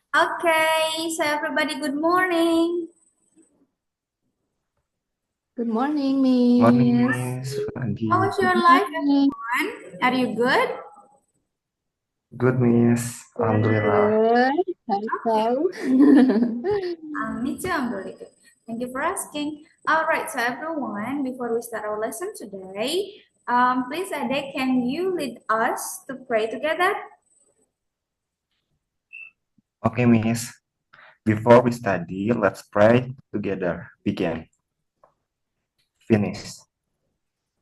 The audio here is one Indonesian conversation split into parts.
Okay, so everybody, good morning. Good morning, Morning, Miss. Miss How Fandi. was your Good life, morning. everyone? Are you good? Good, Miss. Alhamdulillah. Good. Okay. Tahu. Me too, I'm really good. Thank you for asking. All right, so everyone, before we start our lesson today, please, Ade, can you lead us to pray together? Okay, Miss. Before we study, let's pray together. Begin. Finish.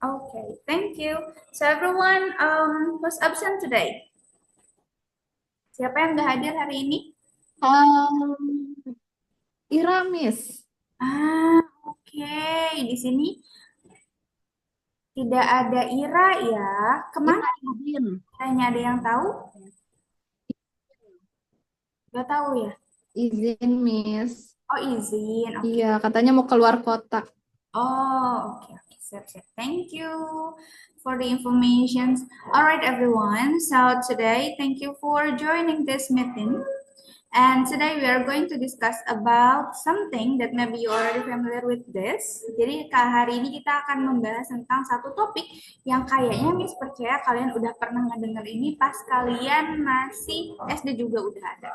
Okay, thank you. So everyone, who's absent today? Siapa yang nggak hadir hari ini? Ira, Miss. Oke. Di sini tidak ada Ira ya. Kemana Ira izin. Iranya, ada yang tahu? Gak tahu ya? Izin, Miss. Oh, izin. Oke. Iya, katanya mau keluar kota. Oh, oke, oke. Siap, siap. Thank you for the information. All right, everyone. So today, thank you for joining this meeting. And today we are going to discuss about something that maybe you already familiar with this. Jadi hari ini kita akan membahas tentang satu topik yang kayaknya Miss percaya kalian udah pernah ngedenger ini pas kalian masih SD juga udah ada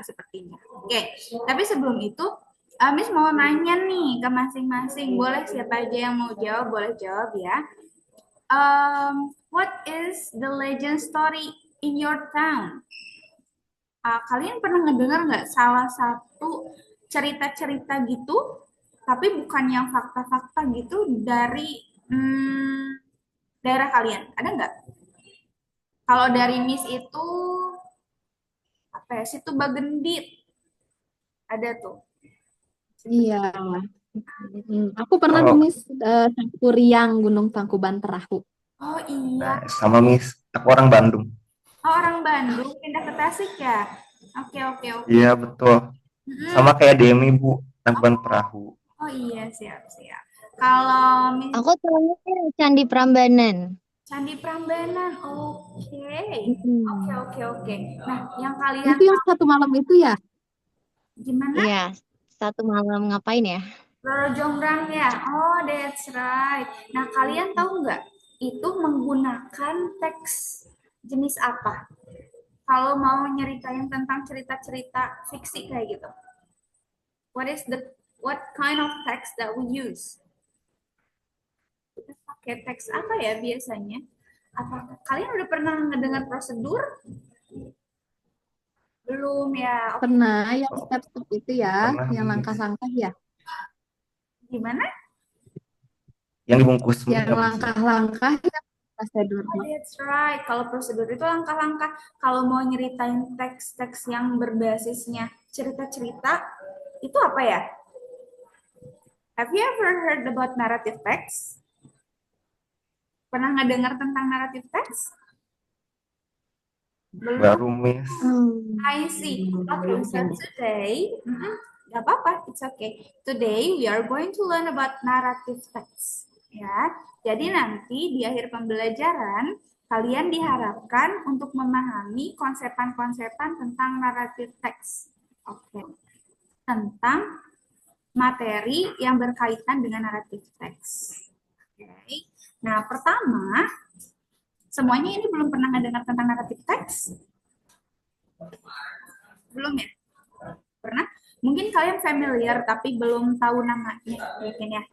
sepertinya. Oke, tapi sebelum itu Miss mau nanya nih ke masing-masing. Boleh siapa aja yang mau jawab, boleh jawab ya. What is the legend story in your town? Kalian pernah ngedengar nggak salah satu cerita-cerita gitu, tapi bukan yang fakta-fakta gitu dari daerah kalian? Ada nggak? Kalau dari Miss itu apa ya? Situ Bagendit ada tuh. Iya. Aku pernah tuh, Kalau Miss, Sangkuriang, Gunung Tangkuban Perahu. Oh iya, sama Miss, aku orang Bandung. oh, orang Bandung pindah ke Tasik ya. Oke, oke, oke. Iya, betul. Hmm. Sama kayak Demi, Bu. Tangkuban Perahu. Oh iya, siap, siap. Kalau Miss Aku tahunya Candi Prambanan. Candi Prambanan, oke, oke, Mm-mm. oke, oke. Nah, yang kalian Itu yang satu malam itu ya? gimana? Iya, satu malam ngapain ya? Roro Jonggrang ya? Oh, that's right. Nah, kalian tahu nggak itu menggunakan teks jenis apa? Kalau mau nyeritain tentang cerita-cerita fiksi kayak gitu. What kind of text that we use? Kita pakai teks apa ya biasanya? Apakah kalian udah pernah mendengar prosedur? Belum ya? Oke, Pernah, yang Oh, step-step itu ya, pernah, yang Miss. langkah-langkah ya, gimana? Yang dibungkus mie yang nggak, Miss? langkah-langkah ya, Oh, prosedurnya. that's right. Kalau prosedur itu langkah-langkah. Kalau mau nyeritain teks-teks yang berbasisnya cerita-cerita, itu apa ya? Have you ever heard about narrative text? Pernah ngedengar tentang narrative text? Belum? Baru, Miss. I see. Okay, Belum so sih, Miss. today, gak apa-apa, it's okay. Today we are going to learn about narrative text. Ya, jadi nanti di akhir pembelajaran kalian diharapkan untuk memahami konsepan-konsepan tentang narrative text. Oke, tentang materi yang berkaitan dengan narrative text. Oke. Nah, pertama, semuanya ini belum pernah mendengar tentang narrative text? Belum ya? Pernah? Mungkin kalian familiar tapi belum tahu namanya mungkin ya.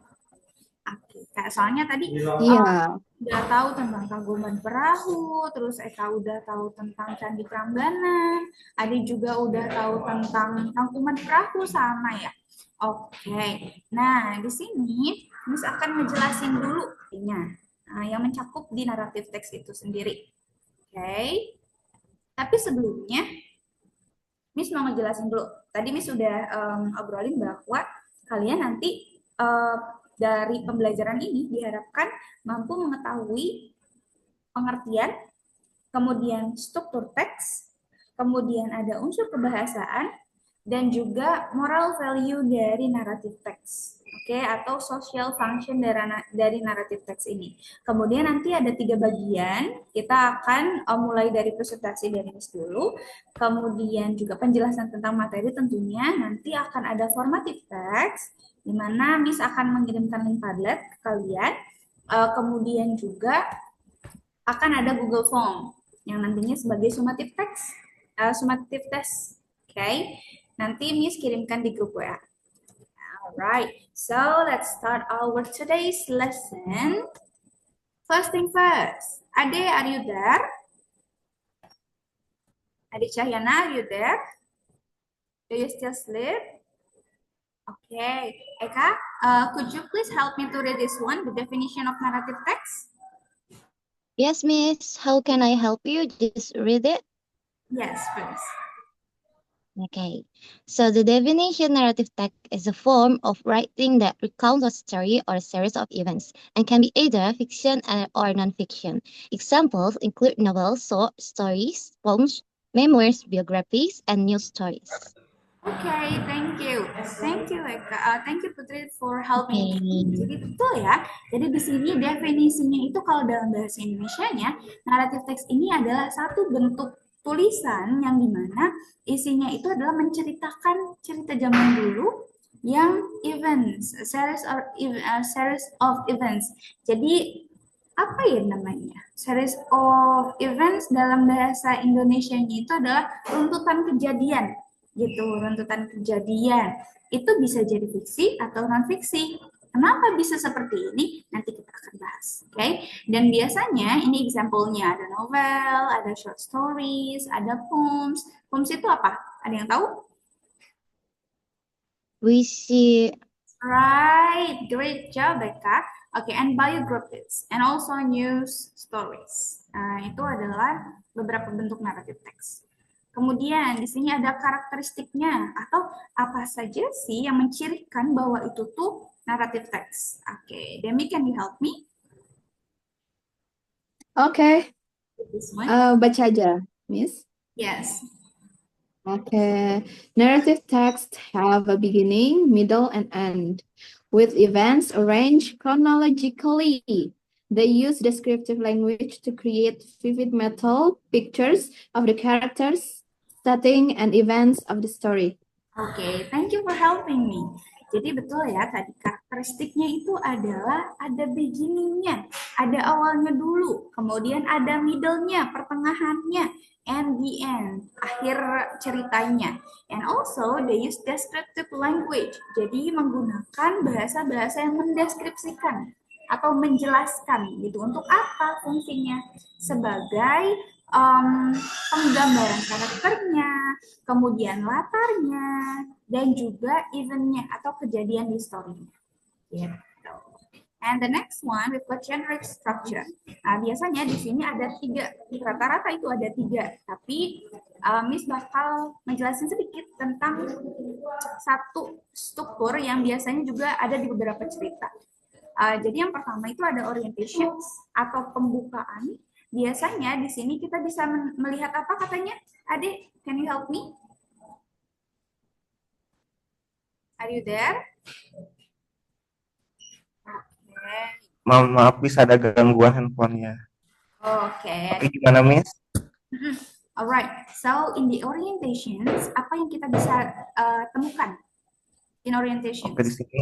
Oke, kayak soalnya tadi Iya. udah tahu tentang Tangkuban Perahu, terus Eka udah tahu tentang Candi Prambanan, Adi juga udah tahu tentang Tangkuban Perahu sama ya. Oke, nah di sini Miss akan ngejelasin dulu artinya yang mencakup di naratif teks itu sendiri. Oke, tapi sebelumnya Miss mau ngejelasin dulu. Tadi Miss sudah obrolin bahwa kalian nanti dari pembelajaran ini diharapkan mampu mengetahui pengertian, kemudian struktur teks, kemudian ada unsur kebahasaan, dan juga moral value dari naratif teks. Oke, atau social function dari naratif teks ini. Kemudian nanti ada 3 bagian. Kita akan mulai dari presentasi dari Miss dulu, kemudian juga penjelasan tentang materi tentunya. Nanti akan ada formative text, di mana Miss akan mengirimkan link Padlet ke kalian. Kemudian juga akan ada Google Form yang nantinya sebagai summative text, summative test. Oke, nanti Miss kirimkan di grup WA. Alright, so let's start our today's lesson. First thing first, Ade, are you there? Ade Cahyana, are you there? Do you still sleep? Okay, Eka, could you please help me to read this one, the definition of narrative text? Yes, Miss. How can I help you? Just read it. Yes, please. Okay. So the definition narrative text is a form of writing that recounts a story or a series of events and can be either fiction or non-fiction. Examples include novels, short stories, poems, memoirs, biographies, and news stories. Okay, thank you. Thank you, Eka. Thank you, Putri, for helping me. Okay. Jadi betul ya. Jadi di sini definisinya itu kalau dalam bahasa Indonesianya, naratif teks ini adalah satu bentuk tulisan yang dimana isinya itu adalah menceritakan cerita zaman dulu yang events, series of events. Jadi apa ya namanya? Series of events dalam bahasa Indonesianya itu adalah runtutan kejadian gitu, runtutan kejadian. Itu bisa jadi fiksi atau non fiksi. Kenapa bisa seperti ini? Nanti kita akan bahas, oke? Dan biasanya ini example-nya ada novel, ada short stories, ada poems. Poems itu apa? Ada yang tahu? Puisi. Right, great job, Becca. Oke, and biographies, and also news stories. Nah, itu adalah beberapa bentuk naratif teks. Kemudian di sini ada karakteristiknya atau apa saja sih yang mencirikan bahwa itu tuh naratif teks. Oke, Demi, can you help me? Oke, This one? baca aja, Miss. Yes. Okay. Narrative texts have a beginning, middle, and end, with events arranged chronologically. They use descriptive language to create vivid mental pictures of the characters, setting, and events of the story. Oke, thank you for helping me. Jadi betul ya, tadi karakteristiknya itu adalah ada beginningnya, ada awalnya dulu, kemudian ada middle-nya, pertengahannya, and the end, akhir ceritanya. And also, they use descriptive language, jadi menggunakan bahasa-bahasa yang mendeskripsikan atau menjelaskan gitu. Untuk apa fungsinya? Sebagai penggambaran karakternya, kemudian latarnya, dan juga eventnya atau kejadian di story-nya. Gitu. And the next one, we've got generic structure. Nah, biasanya di sini ada 3, rata-rata itu ada 3, tapi Miss bakal menjelaskan sedikit tentang satu struktur yang biasanya juga ada di beberapa cerita. Jadi yang pertama itu ada orientation atau pembukaan. Biasanya di sini kita bisa melihat apa katanya? Adik, can you help me? Are you there? Okay. Maaf, bisa ada gangguan handphonenya. Okay. Oke, gimana, Miss? Alright, so in the orientations, apa yang kita bisa temukan in orientations? Oke, di sini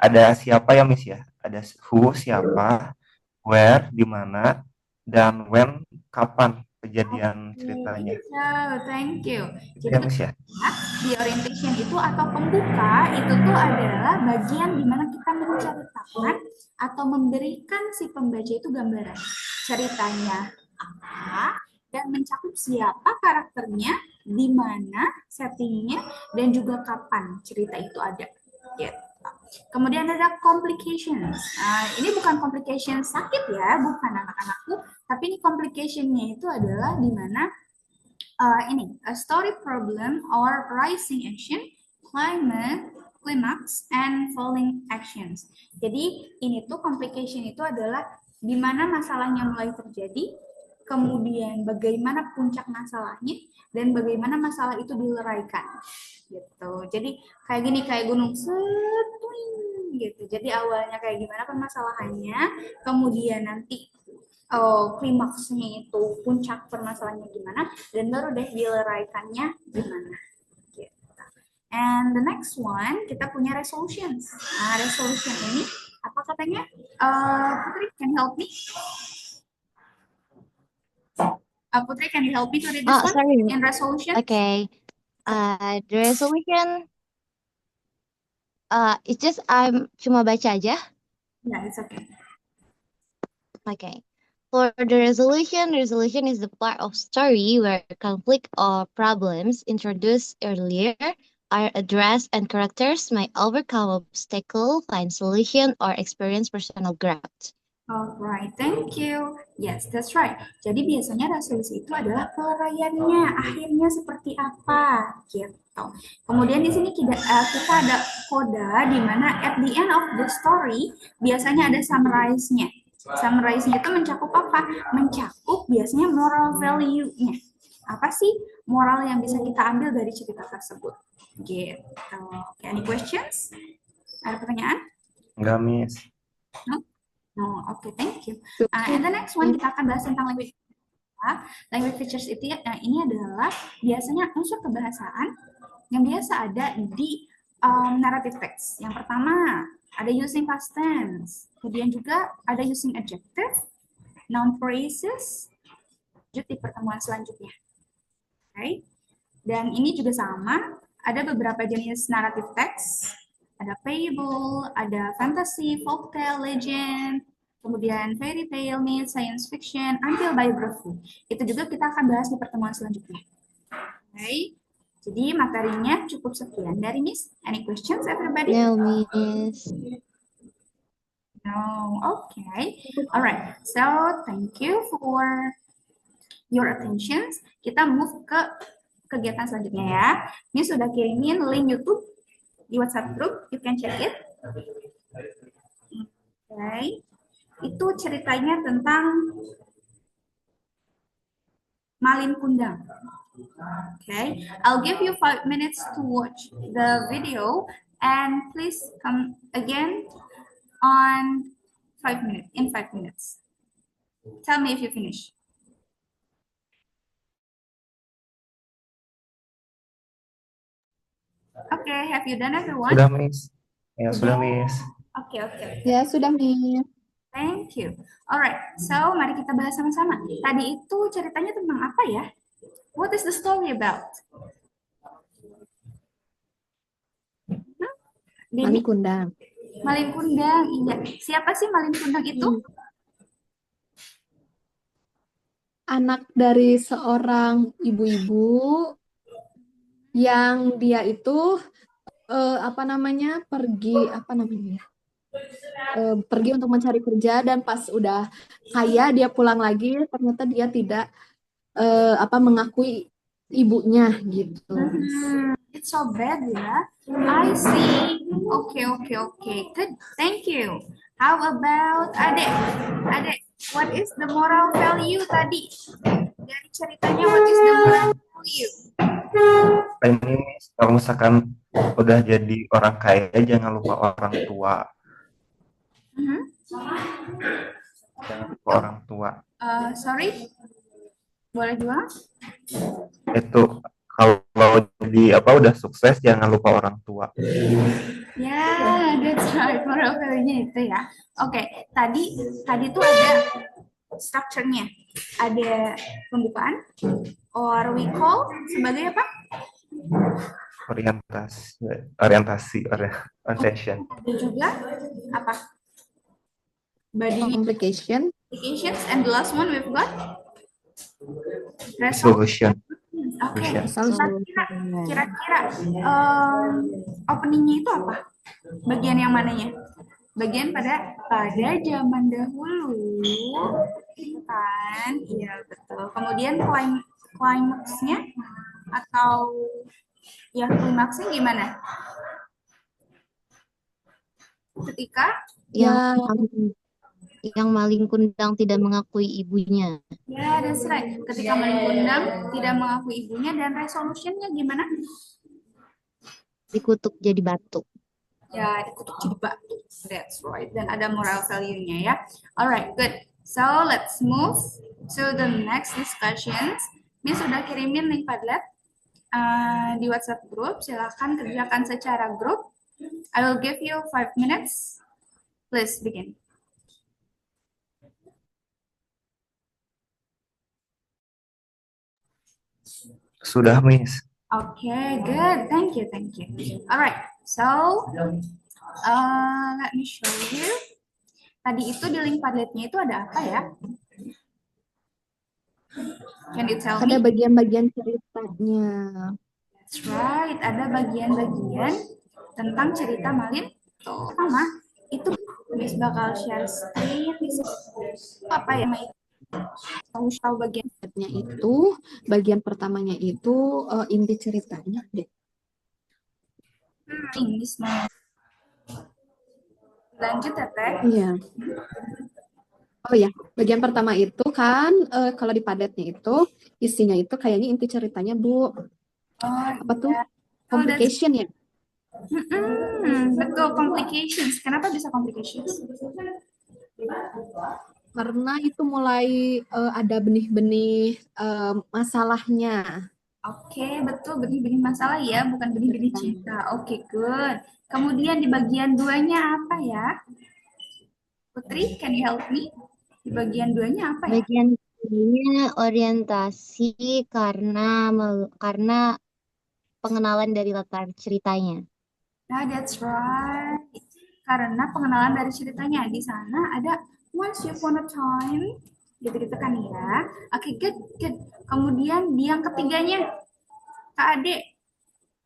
ada siapa ya, Miss ya? Ada who, siapa, where, di mana, dan when, kapan kejadian ceritanya. So, thank you. Itu ya, Miss ya? Di orientation itu atau pembuka itu tuh adalah bagian di mana kita menceritakan atau memberikan si pembaca itu gambaran ceritanya apa dan mencakup siapa karakternya, di mana settingnya, dan juga kapan cerita itu ada. Gitu. Kemudian ada complications. Ini bukan complication sakit ya, bukan anak-anakku, tapi ini complicationnya itu adalah di mana ini a story problem or rising action, climax, and falling actions. Jadi ini tuh complication itu adalah di mana masalahnya mulai terjadi, kemudian bagaimana puncak masalahnya, dan bagaimana masalah itu dileraikan. Gitu. Jadi kayak gini, kayak gunung setuing gitu. Jadi awalnya kayak gimana permasalahannya, kemudian nanti klimaksnya itu puncak permasalahannya gimana, dan baru deh dileraikannya gimana. Gitu. And the next one kita punya resolutions. Nah, resolution ini apa katanya? Putri, can you help me? Putri, can you help me to read this Oh, one sorry. in resolution? Okay. The resolution, it's just I'm cuma baca aja. Yeah, it's okay. Okay. For the resolution is the part of story where conflict or problems introduced earlier are addressed and characters may overcome obstacle, find solution, or experience personal growth. Alright, thank you. Yes, that's right. Jadi biasanya resolusi itu adalah peluraiannya, akhirnya seperti apa, gitu. Kemudian di sini kita ada koda di mana at the end of the story biasanya ada summarize-nya. Summarize-nya itu mencakup apa? Mencakup biasanya moral value-nya. Apa sih moral yang bisa kita ambil dari cerita tersebut? Gitu. Okay, any questions? Ada pertanyaan? Enggak, Miss. No? No, okay, thank you. And the next one kita akan bahas tentang language. Language features itu ini adalah biasanya unsur kebahasaan yang biasa ada di narrative text. Yang pertama ada using past tense, kemudian juga ada using adjective, noun phrases, lanjut di pertemuan selanjutnya. Okay. Dan ini juga sama, ada beberapa jenis narrative text. Ada fable, ada fantasy, folktale, legend, kemudian fairy tale, myth, science fiction, until biography. Itu juga kita akan bahas di pertemuan selanjutnya. Oke, okay. Jadi materinya cukup sekian dari Miss. Any questions, everybody? No, Miss. No, okay. Alright, so thank you for your attention. Kita move ke kegiatan selanjutnya ya. Miss sudah kirimin link YouTube di WhatsApp group, you can check it. Okay. Itu ceritanya tentang Malin Kundang. Okay, I'll give you 5 minutes to watch the video, and please come again on 5 minutes. In 5 minutes, tell me if you finish. Okay, have you done, everyone? Sudah, Miss. Ya, sudah, Miss. Okay. Ya, sudah, Miss. Thank you. Alright, so mari kita bahas sama-sama. Tadi itu ceritanya tentang apa ya? What is the story about? Malin Kundang. Malin Kundang, iya. Siapa sih Malin Kundang itu? Anak dari seorang ibu-ibu yang dia itu pergi untuk mencari kerja, dan pas udah kaya dia pulang lagi, ternyata dia tidak mengakui ibunya gitu. It's so bad ya. I see. Okay. Good. Thank you. How about Adek? Adek, what is the moral value tadi? Dari ceritanya, what is the moral value? Ini kalau misalkan udah jadi orang kaya, jangan lupa orang tua. Jangan lupa orang tua. Sorry, boleh juga? Itu kalau jadi udah sukses, jangan lupa orang tua. Yeah, that's right. Moral value-nya itu ya. Oke, tadi tuh ada structure-nya. Ada pembukaan, or we call sebagai apa? Orientasi. Ada juga apa? Body Complication. implications, and the last one we've got resolution. Oke, kira-kira openingnya itu apa? Bagian yang mananya? Bagian pada zaman dahulu, kan? Iya, betul. Kemudian climaxnya atau ya klimaksnya gimana? Ketika Yang maling kundang tidak mengakui ibunya. Ya, that's right. Ketika maling kundang tidak mengakui ibunya, dan resolutionnya gimana? Dikutuk jadi batu. Ya, dikutuk jadi batu. That's right. Dan ada moral value-nya ya. Alright, good. So, let's move to the next discussions. Miss sudah kirimin link Padlet di WhatsApp group. Silahkan kerjakan secara grup. I will give you 5 minutes. Please begin. Sudah, Miss. Okay, good. Thank you, thank you. Alright, so let me show you. Tadi itu di link Padletnya itu ada apa ya? Can you tell Ada me? bagian-bagian ceritanya. That's right, ada bagian-bagian tentang cerita Malin. Tuh, sama. Itu Miss bakal share screen di situ. Apa ya? Tahu bagian Itu bagian pertamanya itu inti ceritanya deh. Miss mau lanjut ya, Teh? Iya. Oh ya, bagian pertama itu kan kalau di Padletnya itu isinya itu kayaknya inti ceritanya Bu. Oh, Apa tuh? iya. Oh, Complication ya. betul, complications. Kenapa bisa complications? Karena itu mulai ada benih-benih masalahnya. Oke, betul, benih-benih masalah ya, bukan benih-benih cinta. Oke, good. Kemudian di bagian duanya apa ya? Putri, can you help me? Di bagian duanya apa ya? Bagian ini orientasi karena pengenalan dari latar ceritanya. Nah, that's right. Karena pengenalan dari ceritanya di sana ada once upon a time, gitu-gitu kan ya. Oke, good, good. Kemudian di yang ketiganya, Kak Ade,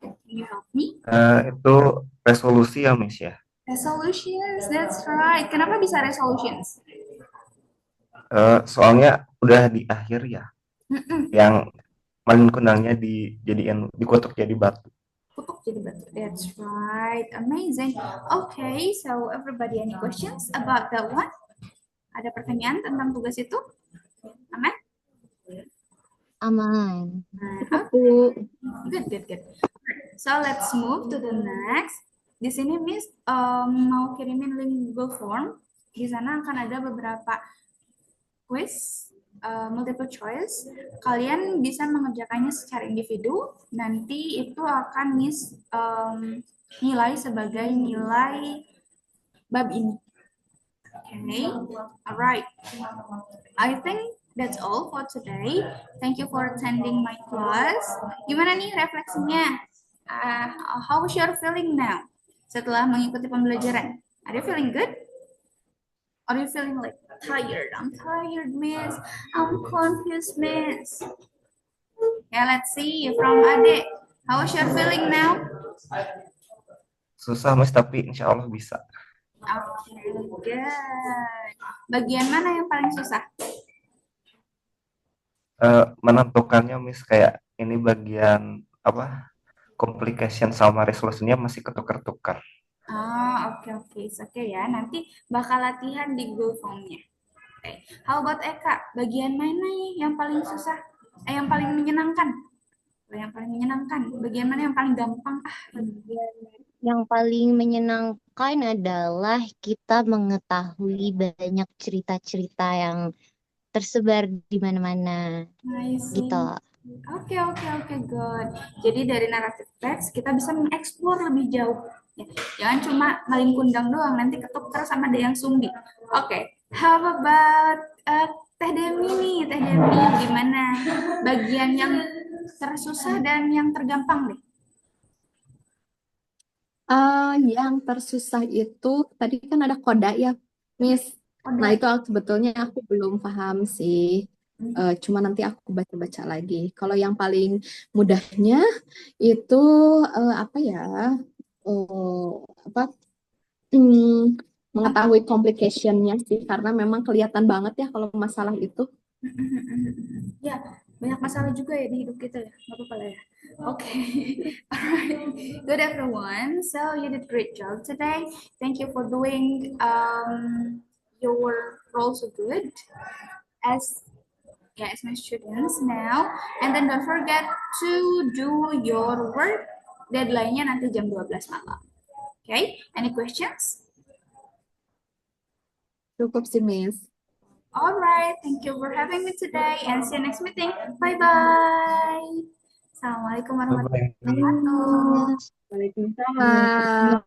can you help me? Itu resolusi ya, Miss ya. Resolutions, that's right. Kenapa bisa resolutions? Soalnya udah di akhir ya, Mm-mm. yang maling kundangnya dikutuk jadi batu. Kutuk jadi batu. That's right. Amazing. Okay, so everybody any questions about that one? Ada pertanyaan tentang tugas itu? Aman? Aman. Bu. Good, good, good. So let's move to the next. Di sini Miss mau kirimin link Google Form. Di sana akan ada beberapa quiz, multiple choice. Kalian bisa mengerjakannya secara individu. Nanti itu akan Miss nilai sebagai nilai bab ini. Okay, alright. I think that's all for today. Thank you for attending my class. Gimana nih refleksinya? How is your feeling now setelah mengikuti pembelajaran? Are you feeling good? Are you feeling like tired? I'm tired, miss. I'm confused, miss. Yeah, let's see from Ade. How is your feeling now? Susah, Miss, tapi insya Allah bisa. Okay, good. Bagian mana yang paling susah? Menentukannya, Miss, kayak ini bagian apa, complication sama resolusinya masih ketukar-tukar. Oke, oke ya. Nanti bakal latihan di Google Form-nya. Oke. How about Eka? Bagian mana nih yang paling susah? Yang paling menyenangkan? Yang paling menyenangkan? Bagian mana yang paling gampang? Yang paling menyenangkan adalah kita mengetahui banyak cerita-cerita yang tersebar di mana-mana I see. gitu. Oke, good. Jadi dari naratif teks kita bisa mengeksplor lebih jauh. Ya, jangan cuma maling kundang doang, nanti ketukar sama ada yang sumbi. Oke, how about Teh Demi nih? Teh Demi gimana? Bagian yang tersusah dan yang tergampang deh. Yang tersusah itu tadi kan ada koda ya, Miss. Nah, itu sebetulnya aku belum paham sih. Cuma nanti aku baca-baca lagi. Kalau yang paling mudahnya itu apa ya? Mengetahui complication-nya sih, karena memang kelihatan banget ya kalau masalah itu. Ya, banyak masalah juga ya di hidup kita ya. Nggak apa-apa lah ya. Okay. Alright. Good everyone. So you did great job today. Thank you for doing your role so good as my students now. And then don't forget to do your work. Deadline-nya nanti jam 12 malam. Okay, any questions? Cukup sih, Miss. Alright, thank you for having me today and see you next meeting. Bye-bye. Assalamualaikum warahmatullahi wabarakatuh. Waalaikumsalam.